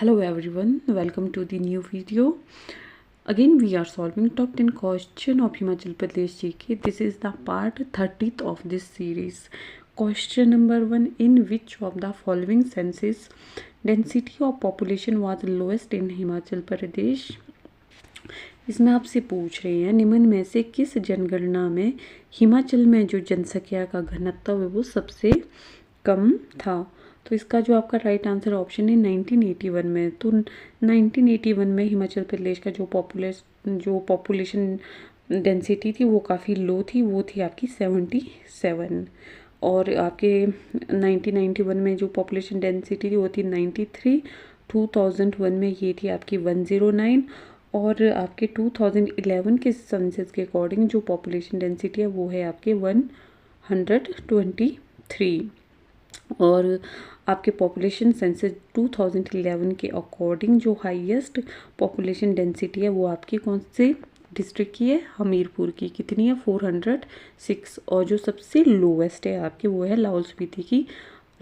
Hello everyone, welcome to the new video. Again we are solving top 10 question of Himachal Pradesh GK. This is the part 30th of this series. Question number 1, in which of the following census density of population was lowest in Himachal Pradesh? इसमें आपसे पूछ रहे हैं निम्न में से किस जनगणना में हिमाचल में जो जनसंख्या का घनत्व है वो सबसे कम था। तो इसका जो आपका राइट आंसर ऑप्शन है 1981 में। तो 1981 में हिमाचल प्रदेश का जो पॉपुलेशन डेंसिटी थी वो काफ़ी लो थी, वो थी आपकी 77। और आपके 1991 में जो पॉपुलेशन डेंसिटी थी वो थी 93। 2001 में ये थी आपकी 109 और आपके 2011 के सेंसस के अकॉर्डिंग जो पॉपुलेशन डेंसिटी है वो है आपके 123। और आपके पॉपुलेशन सेंसस 2011 के अकॉर्डिंग जो हाईएस्ट पॉपुलेशन डेंसिटी है वो आपकी कौन से डिस्ट्रिक्ट की है? हमीरपुर की। कितनी है? 406। और जो सबसे लोवेस्ट है आपकी वो है लाहौल स्पीति की।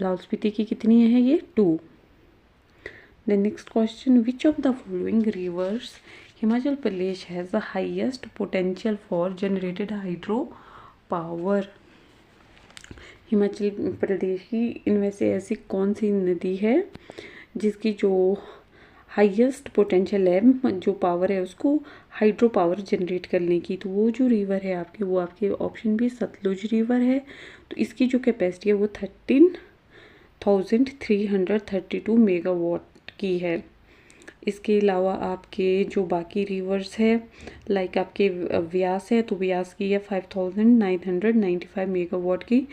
लाहौल स्पीति की कितनी है? ये 2। The next question, which of the following rivers Himachal Pradesh has the highest potential for generated hydro power? Himachal Pradesh की इनमें से ऐसी कौन सी नदी है जिसकी जो हाईएस्ट पोटेंशियल है, जो पावर है उसको हाइड्रो पावर जनरेट करने की? तो वो जो रिवर है आपकी वो आपके ऑप्शन भी सतलुज रिवर है। तो इसकी जो कैपेसिटी है वो 13,332 मेगावाट की है। इसके अलावा आपके जो बाकी रिवर्स है लाइक आपके व्यास है, तो व्यास की है 5,995 मेगावाट की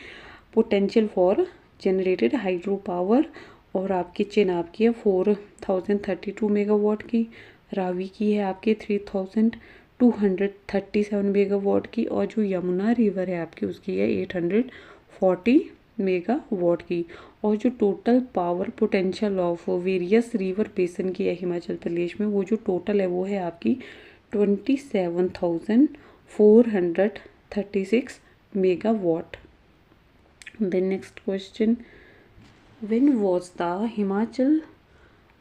potential for generated hydro power. और आपकी चेनाब की है 4,032 मेगावाट की। रावी की है आपके 3,237 मेगावाट की। और जो यमुना रिवर है आपकी उसकी है 840 मेगावाट की। और जो total power potential of various river बेसन की है हिमाचल प्रदेश में, वो जो टोटल है वो है आपकी 27,436 megawatt. The next question, when was the Himachal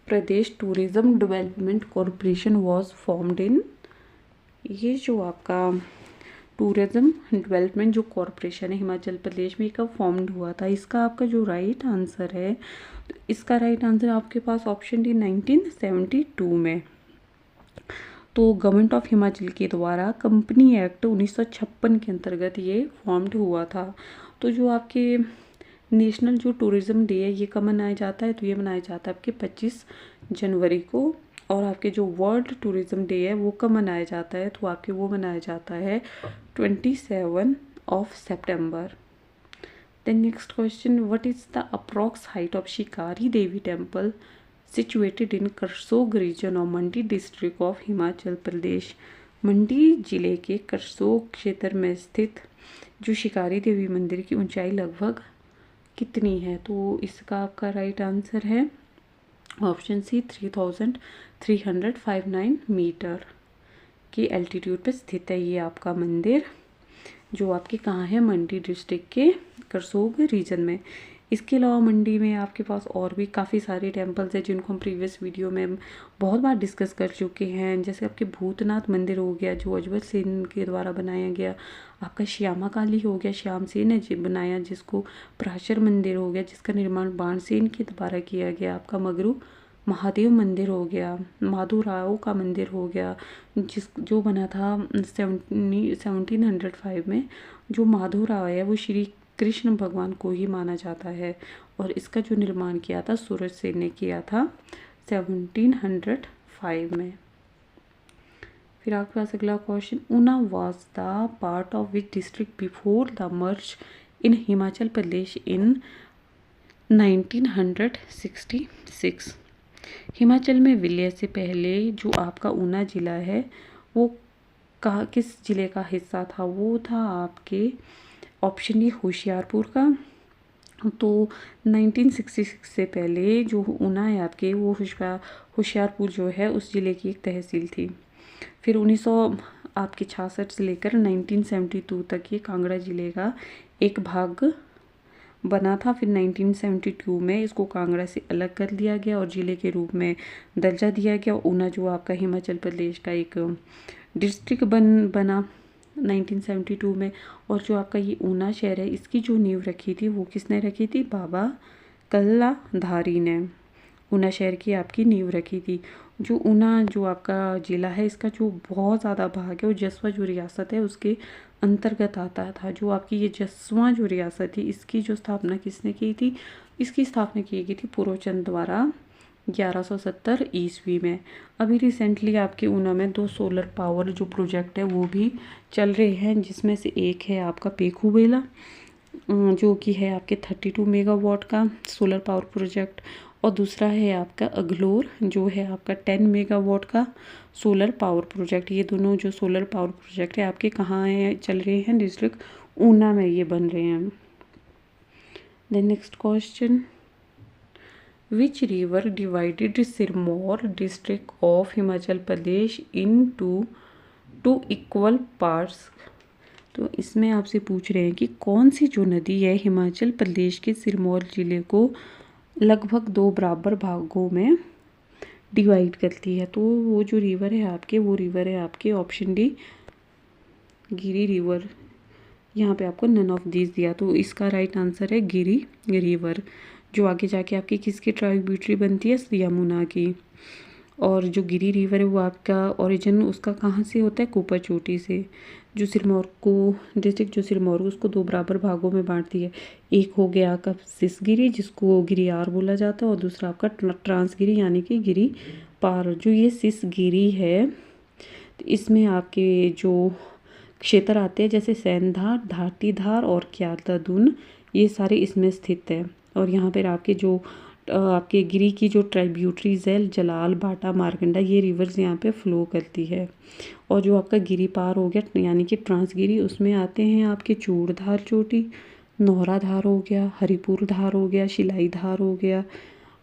Pradesh Tourism Development Corporation was formed in? ये जो आपका टूरिज्म डेवलपमेंट जो कॉरपोरेशन है हिमाचल प्रदेश में कब फॉर्म्ड हुआ था? इसका आपका जो राइट आंसर है, तो इसका राइट आंसर आपके पास ऑप्शन डी 1972 में। तो गवर्नमेंट ऑफ हिमाचल के द्वारा कंपनी एक्ट 1956 के अंतर्गत ये फॉर्म्ड हुआ था। तो जो आपके नेशनल जो टूरिज़्म डे है ये कब मनाया जाता है? तो ये मनाया जाता है आपके 25 जनवरी को। और आपके जो वर्ल्ड टूरिज़्म डे है वो कब मनाया जाता है? तो आपके वो मनाया जाता है 27 सितंबर। Then next question, what is the approx height of Shikari Devi temple situated in Karsog region of Mandi district of Himachal Pradesh? Mandi जिले के करसोग क्षेत्र में स्थित जो शिकारी देवी मंदिर की ऊंचाई लगभग कितनी है? तो इसका आपका राइट आंसर है ऑप्शन सी 3,359 मीटर की एल्टीट्यूड पे स्थित है ये आपका मंदिर, जो आपके कहाँ है? मंडी डिस्ट्रिक्ट के करसोग रीजन में। इसके अलावा मंडी में आपके पास और भी काफ़ी सारे टेम्पल्स हैं जिनको हम प्रीवियस वीडियो में बहुत बार डिस्कस कर चुके हैं। जैसे आपके भूतनाथ मंदिर हो गया जो अजबर सेन के द्वारा बनाया गया, आपका श्यामा काली हो गया, श्याम सेन ने बनाया, जिसको पराशर मंदिर हो गया जिसका निर्माण बाणसेन के द्वारा किया गया, आपका मगरू महादेव मंदिर हो गया, माधोराव का मंदिर हो गया जो बना था 1705 में। जो माधोराव है वो श्री कृष्ण भगवान को ही माना जाता है और इसका जो निर्माण किया था सूरज सेन ने किया था 1705 में। फिर आपके पास अगला question, Una was the part of which district before the merge in Himachal Pradesh in 1966? Himachal में विलय से पहले जो आपका ऊना जिला है वो किस जिले का हिस्सा था? वो था आपके ऑप्शन डी होशियारपुर का। तो 1966 से पहले जो ऊना है आपके वो होशियारपुर जो है उस ज़िले की एक तहसील थी। फिर 1966 से लेकर 1972 तक ये कांगड़ा ज़िले का एक भाग बना था। फिर 1972 में इसको कांगड़ा से अलग कर दिया गया और ज़िले के रूप में दर्जा दिया गया। ऊना जो आपका हिमाचल प्रदेश का एक डिस्ट्रिक्ट बना 1972 में। और जो आपका ये ऊना शहर है, इसकी जो नींव रखी थी वो किसने रखी थी? बाबा कल्लाधारी ने ऊना शहर की आपकी नींव रखी थी। जो ऊना जो आपका ज़िला है, इसका जो बहुत ज़्यादा भाग है वो जसवा जो रियासत है उसके अंतर्गत आता था। जो आपकी ये जसवा जो रियासत थी, इसकी जो स्थापना किसने की थी? इसकी स्थापना की गई थी पुरोचंद द्वारा 1170 ईस्वी में। अभी रिसेंटली आपके ऊना में 2 सोलर पावर जो प्रोजेक्ट है वो भी चल रहे हैं, जिसमें से एक है आपका पेखूबेला जो कि है आपके 32 मेगावाट का सोलर पावर प्रोजेक्ट, और दूसरा है आपका अगलोर जो है आपका 10 मेगावाट का सोलर पावर प्रोजेक्ट। ये दोनों जो सोलर पावर प्रोजेक्ट है आपके कहाँ हैं, चल रहे हैं? डिस्ट्रिक्ट ऊना में ये बन रहे हैं। Then next question, which river divided Sirmaur district of Himachal Pradesh in two equal parts? तो इसमें आपसे पूछ रहे हैं कि कौन सी जो नदी है हिमाचल प्रदेश के सिरमौर जिले को लगभग 2 बराबर भागों में डिवाइड करती है। तो वो जो रिवर है आपके, वो रिवर है आपके ऑप्शन डी गिरी रिवर। यहाँ पे आपको नन ऑफ दीज दिया, तो इसका राइट आंसर है गिरी रिवर, जो आगे जाके आपकी किसकी ट्राइब्यूटरी बनती है? यमुना की। और जो गिरी रिवर है वो आपका ओरिजिन उसका कहाँ से होता है? कुपर चोटी से। जो सिरमौर को डिस्ट्रिक्ट जो सिरमौर उसको 2 बराबर भागों में बांटती है। एक हो गया आपका सिसगिरी जिसको गिरियार बोला जाता है, और दूसरा आपका ट्रांसगिरी यानी कि गिरी पार। जो ये सिसगिरी है तो इसमें आपके जो क्षेत्र आते हैं जैसे सैनधार, धाटीधार और क्यातादुन, ये सारे इसमें स्थित है। और यहाँ पर आपके जो आपके गिरी की जो ट्राइब्यूटरीज है जलाल, बाटा, मारकंडा, ये रिवर्स यहाँ पे फ्लो करती है। और जो आपका गिरी पार हो गया यानी कि ट्रांसगिरी, उसमें आते हैं आपके चूड़धार चोटी, नौरा धार हो गया, हरिपुर धार हो गया, शिलाई धार हो गया।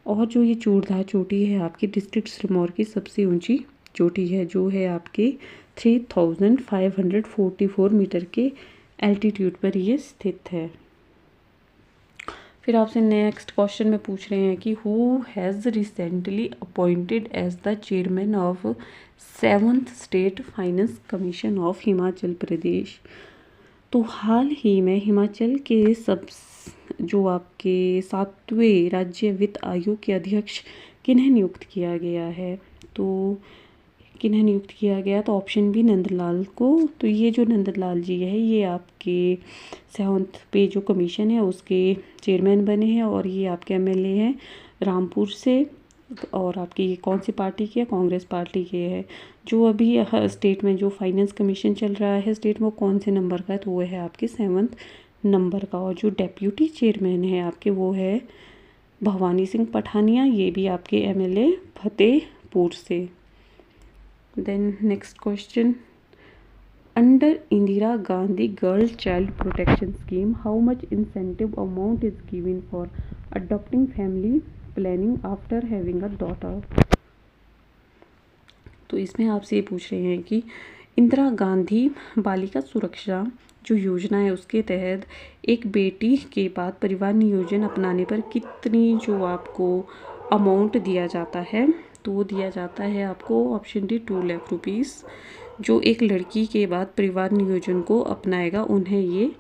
और जो ये चूड़धार चोटी है आपकी डिस्ट्रिक्ट सिरमौर की सबसे ऊंची चोटी है, जो है आपके 3544 मीटर के एल्टीट्यूड पर ये स्थित है। फिर आपसे नेक्स्ट क्वेश्चन में पूछ रहे हैं कि who has recently appointed as the chairman of 7th state finance commission of Himachal Pradesh? तो हाल ही में हिमाचल के जो आपके 7वें राज्य वित्त आयोग के अध्यक्ष किन्हें नियुक्त किया गया है? तो किन्हें नियुक्त किया गया? तो ऑप्शन बी नंदलाल को। तो ये जो नंदलाल जी है ये आपके 7th पे जो कमीशन है उसके चेयरमैन बने हैं, और ये आपके एमएलए हैं रामपुर से। और आपकी ये कौन सी पार्टी के? कांग्रेस पार्टी के है। जो अभी स्टेट में जो फाइनेंस कमीशन चल रहा है स्टेट में, कौन से नंबर का है? तो वो है आपके 7th नंबर का। और जो डेप्यूटी चेयरमैन है आपके वो है भवानी सिंह पठानिया, ये भी आपके एमएलए फतेहपुर से। Then next question, under Indira Gandhi Girl Child Protection Scheme, how much incentive amount is given for adopting family planning after having a daughter? तो इसमें आपसे ये पूछ रहे हैं कि इंदिरा गांधी बालिका सुरक्षा जो योजना है उसके तहत एक बेटी के बाद परिवार नियोजन अपनाने पर कितनी जो आपको अमाउंट दिया जाता है? तो वो दिया जाता है आपको ऑप्शन डी 2 लाख रुपीज़। जो एक लड़की के बाद परिवार नियोजन को अपनाएगा उन्हें ये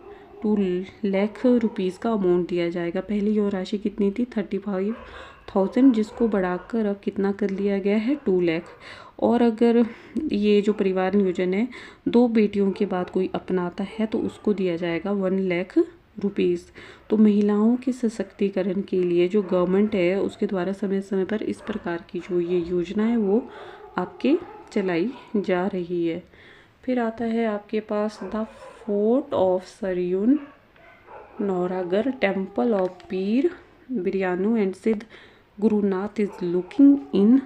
2 लाख रुपीज़ का अमाउंट दिया जाएगा। पहली ये राशि कितनी थी? 35,000, जिसको बढ़ाकर अब कितना कर लिया गया है? 2 लाख। और अगर ये जो परिवार नियोजन है 2 बेटियों के बाद कोई अपनाता है तो उसको दिया जाएगा 1 लाख रुपीज़। तो महिलाओं के सशक्तिकरण के लिए जो गवर्नमेंट है उसके द्वारा समय समय पर इस प्रकार की जो ये योजना है वो आपके चलाई जा रही है। फिर आता है आपके पास the fort of Saryun, Nauragarh, temple of Pir Biryanu and Siddh Gurunath is looking in.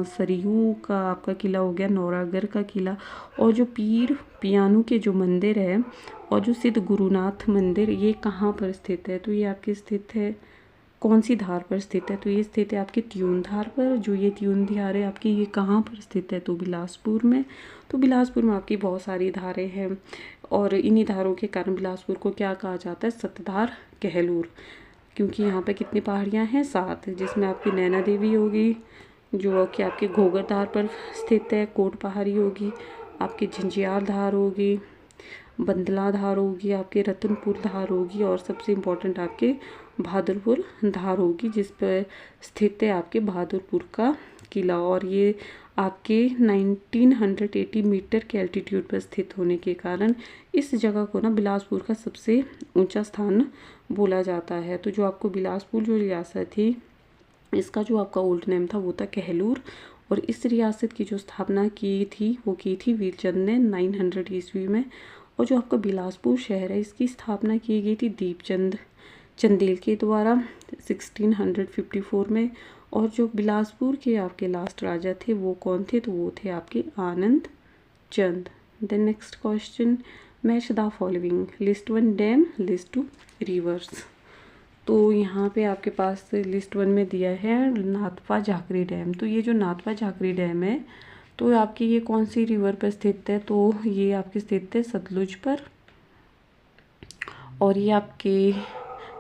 Saryu का आपका किला हो गया, नौरागढ़ का किला, और जो पीर पियानू के जो मंदिर है और जो सिद्ध गुरुनाथ मंदिर ये कहाँ पर स्थित है? तो ये आपकी स्थित है कौन सी धार पर स्थित है? तो ये स्थित है आपकी त्यून धार पर। जो ये त्यून धार है आपकी ये कहाँ पर स्थित है? तो बिलासपुर में। तो बिलासपुर में आपकी बहुत सारी धारें हैं और इन्हीं धारों के कारण बिलासपुर को क्या कहा जाता है, सतधार कहलूर, क्योंकि यहाँ पे कितनी पहाड़ियाँ हैं, 7, जिसमें आपकी नैना देवी होगी जो कि आपके घोघर धार पर स्थित है, कोट पहाड़ी होगी, आपकी झंझार धार होगी, बंदला धार होगी, आपके रतनपुर धार होगी, और सबसे इम्पोर्टेंट आपके बहादुरपुर धार होगी, जिस पर स्थित है आपके बहादुरपुर का किला। और ये आपके 1980 मीटर के एल्टीट्यूड पर स्थित होने के कारण इस जगह को ना बिलासपुर का सबसे ऊंचा स्थान बोला जाता है। तो जो आपको बिलासपुर जो रियासत थी, इसका जो आपका ओल्ड नेम था वो था कहलूर, और इस रियासत की जो स्थापना की थी वो की थी वीरचंद ने 900 ईस्वी में। और जो आपका बिलासपुर शहर है, इसकी स्थापना की गई थी दीपचंद चंदेल के द्वारा 1654 में। और जो बिलासपुर के आपके लास्ट राजा थे वो कौन थे, तो वो थे आपके Anand Chand. Then next question, match the following, list 1 dam, list 2 rivers. तो यहाँ पे आपके पास लिस्ट 1 में दिया है नाथपा झाकरी डैम। तो ये जो नाथपा झाकरी डैम है, तो आपकी ये कौन सी रिवर पर स्थित है, तो ये आपकी स्थित है सतलुज पर, और ये आपके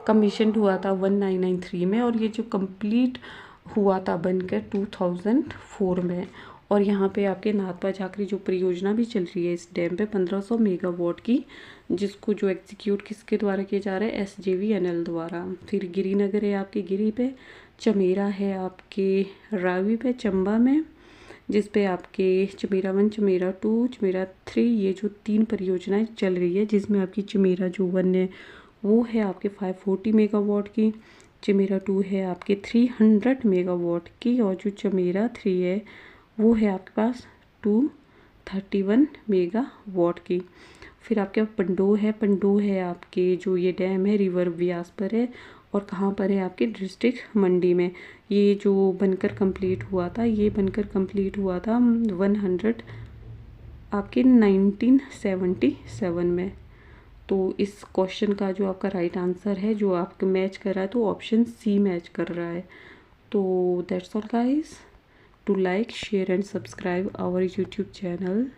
कमीशन हुआ था 1993 में, और ये जो कंप्लीट हुआ था बनकर 2004 में। और यहाँ पे आपके नाथपा झाकरी जो परियोजना भी चल रही है इस डैम पे 1500 मेगावाट की, जिसको जो एग्जीक्यूट किसके द्वारा किया जा रहा है, SJVNL द्वारा। फिर गिरिनगर है आपके गिरी पे, चमेरा है आपके रावी पे चंबा में, जिस पे आपके चमेरा 1, चमेरा 2, चमेरा 3, ये जो 3 परियोजनाएं चल रही है, जिसमें आपकी चमेरा जो 1 है वो है आपके 540 मेगावाट की, चमेरा 2 है आपके 300 मेगावाट की, और जो चमेरा 3 है वो है आपके पास 231 मेगावाट की। फिर आपके पंडो है आपके जो ये डैम है रिवर व्यास पर है, और कहाँ पर है आपके डिस्ट्रिक्ट मंडी में। ये जो बनकर कंप्लीट हुआ था, ये बनकर कंप्लीट हुआ था 100 आपके 1977 में। तो इस क्वेश्चन का जो आपका राइट आंसर है, जो आपके मैच कर रहा है, तो ऑप्शन सी मैच कर रहा है। तो that's all guys, to like share and subscribe our YouTube channel.